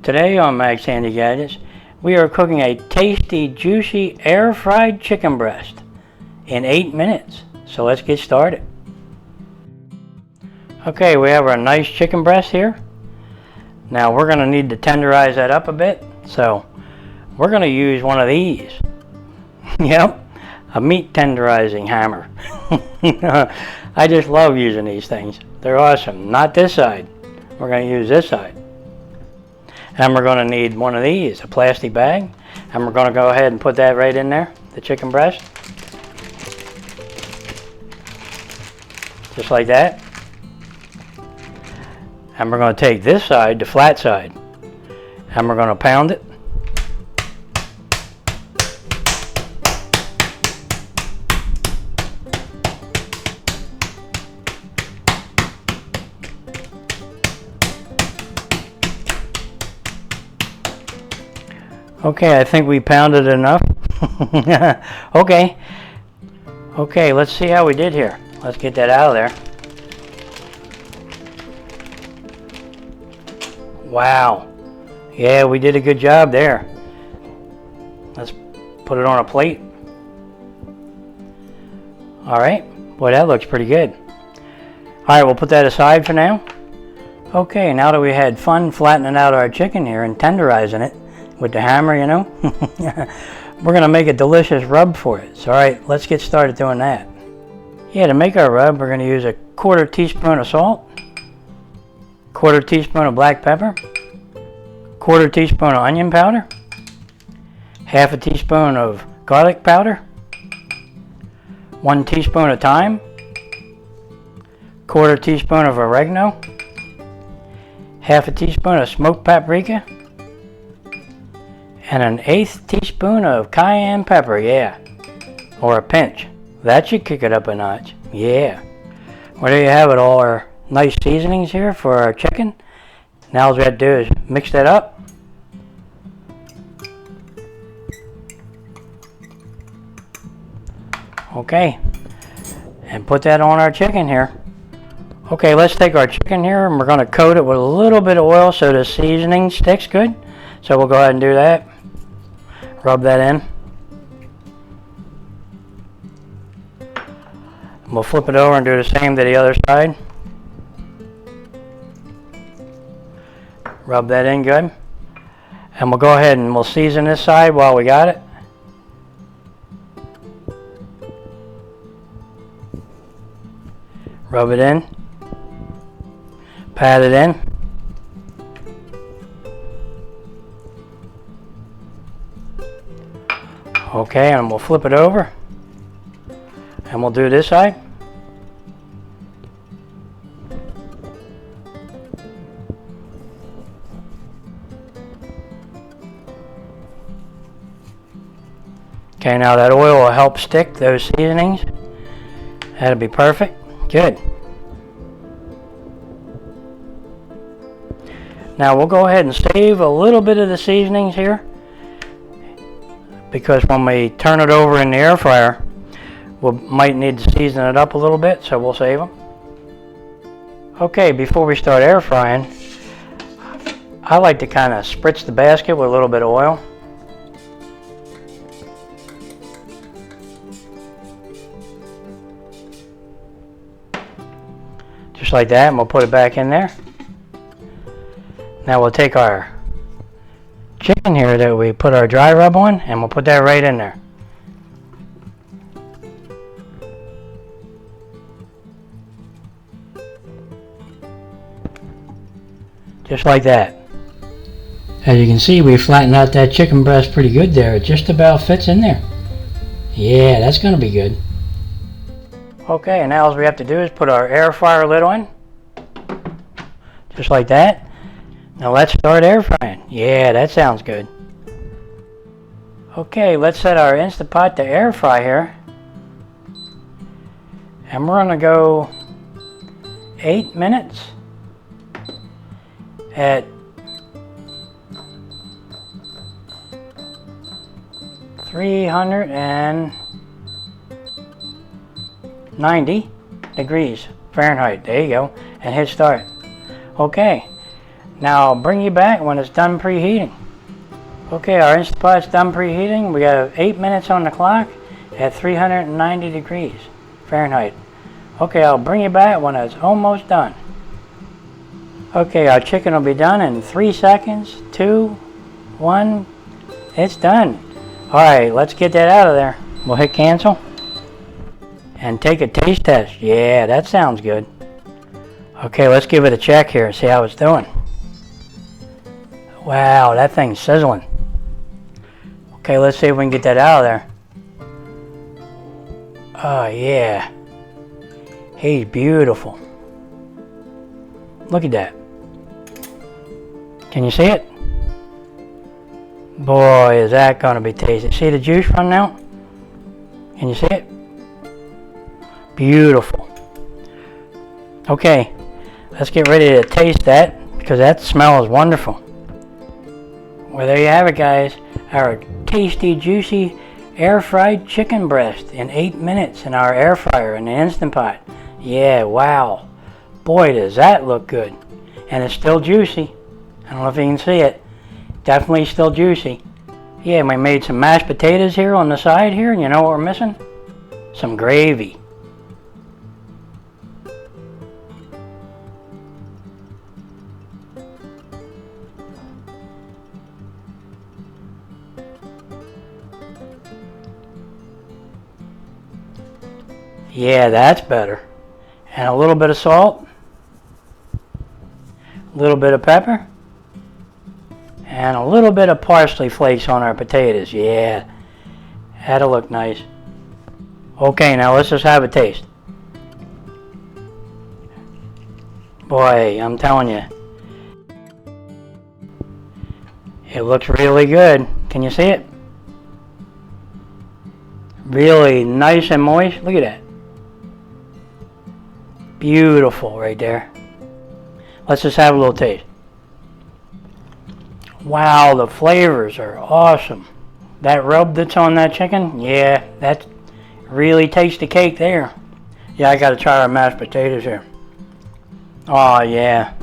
Today on Mag's Handy Gadgets, we are cooking a tasty, juicy, air-fried chicken breast in 8 minutes. So let's get started. Okay, we have our nice chicken breast here. Now we're going to need to tenderize that up a bit. So we're going to use one of these. Yep, a meat tenderizing hammer. I just love using these things. They're awesome. Not this side. We're going to use this side. And we're going to need one of these, a plastic bag. And we're going to go ahead and put that right in there, the chicken breast. Just like that. And we're going to take this side, the flat side, and we're going to pound it. Okay, I think we pounded enough. Okay, let's see how we did here. Let's get that out of there. Wow, yeah, we did a good job there. Let's put it on a plate. All right, boy, that looks pretty good. All right, we'll put that aside for now. Okay, now that we had fun flattening out our chicken here and tenderizing it with the hammer, you know, we're gonna make a delicious rub for it. So, all right, let's get started doing that. Yeah, to make our rub, we're gonna use a 1/4 teaspoon of salt, 1/4 teaspoon of black pepper, 1/4 teaspoon of onion powder, 1/2 teaspoon of garlic powder, 1 teaspoon of thyme, 1/4 teaspoon of oregano, 1/2 teaspoon of smoked paprika, and 1/8 teaspoon of cayenne pepper, yeah, or a pinch. That should kick it up a notch, yeah. Well, there you have it, all our nice seasonings here for our chicken. Now all we have to do is mix that up. Okay, and put that on our chicken here. Okay, let's take our chicken here and we're going to coat it with a little bit of oil so the seasoning sticks good. So we'll go ahead and do that. Rub that in. We'll flip it over and do the same to the other side. Rub that in good. And we'll go ahead and we'll season this side while we got it. Rub it in. Pat it in. Okay, and we'll flip it over. And we'll do this side. Okay, now that oil will help stick those seasonings. That'll be perfect. Good. Now we'll go ahead and save a little bit of the seasonings here, because when we turn it over in the air fryer, we might need to season it up a little bit, so we'll save them. Okay, before we start air frying, I like to kind of spritz the basket with a little bit of oil. Just like that, and we'll put it back in there. Now we'll take our chicken here that we put our dry rub on, and we'll put that right in there. Just like that. As you can see, we flattened out that chicken breast pretty good there. It just about fits in there. Yeah, that's going to be good. Okay, and now all we have to do is put our air fryer lid on. Just like that. Now let's start air frying. Yeah, that sounds good. Okay, let's set our Instant Pot to air fry here. And we're going to go 8 minutes at 390 degrees Fahrenheit. There you go. And hit start. Okay. Now I'll bring you back when it's done preheating. Okay, our Instant Pot's done preheating. We got 8 minutes on the clock at 390 degrees Fahrenheit. Okay, I'll bring you back when it's almost done. Okay, our chicken will be done in 3 seconds. 2, 1, it's done. Alright, let's get that out of there. We'll hit cancel and take a taste test. Yeah, that sounds good. Okay, let's give it a check here and see how it's doing. Wow, that thing's sizzling. Okay, let's see if we can get that out of there. Oh yeah, he's beautiful. Look at that. Can you see it? Boy, is that going to be tasty. See the juice running out? Can you see it? Beautiful. Okay, let's get ready to taste that because that smell is wonderful. Well, there you have it, guys. Our tasty, juicy, air-fried chicken breast in 8 minutes in our air fryer in the Instant Pot. Yeah, wow. Boy, does that look good. And it's still juicy. I don't know if you can see it. Definitely still juicy. Yeah, we made some mashed potatoes here on the side here, and you know what we're missing? Some gravy. Yeah, that's better. And a little bit of salt, a little bit of pepper, and a little bit of parsley flakes on our potatoes. Yeah, that'll look nice. Okay, now let's just have a taste. Boy, I'm telling you, it looks really good. Can you see it? Really nice and moist. Look at that. Beautiful right there. Let's just have a little taste. Wow, the flavors are awesome. That rub that's on that chicken, yeah, that really takes the cake there. Yeah, I gotta try our mashed potatoes here. Oh yeah.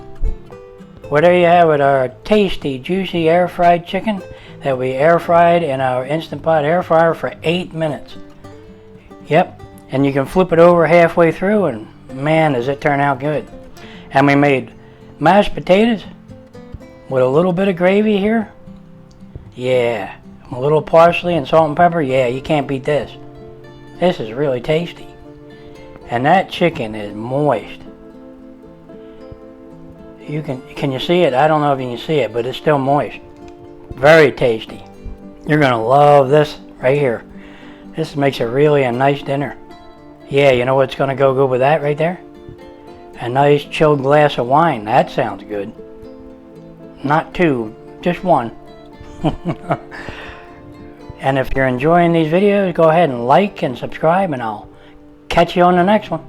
Well, there you have it, our tasty, juicy air fried chicken that we air fried in our Instant Pot air fryer for 8 minutes. Yep, and you can flip it over halfway through and man, does it turn out good. And we made mashed potatoes with a little bit of gravy here. Yeah, a little parsley and salt and pepper. Yeah, you can't beat this. This is really tasty. And that chicken is moist. Can you see it? I don't know if you can see it, but it's still moist. Very tasty. You're gonna love this right here. This makes it really a nice dinner. Yeah, you know what's going to go good with that right there? A nice chilled glass of wine. That sounds good. Not 2, just 1. And if you're enjoying these videos, go ahead and like and subscribe, and I'll catch you on the next one.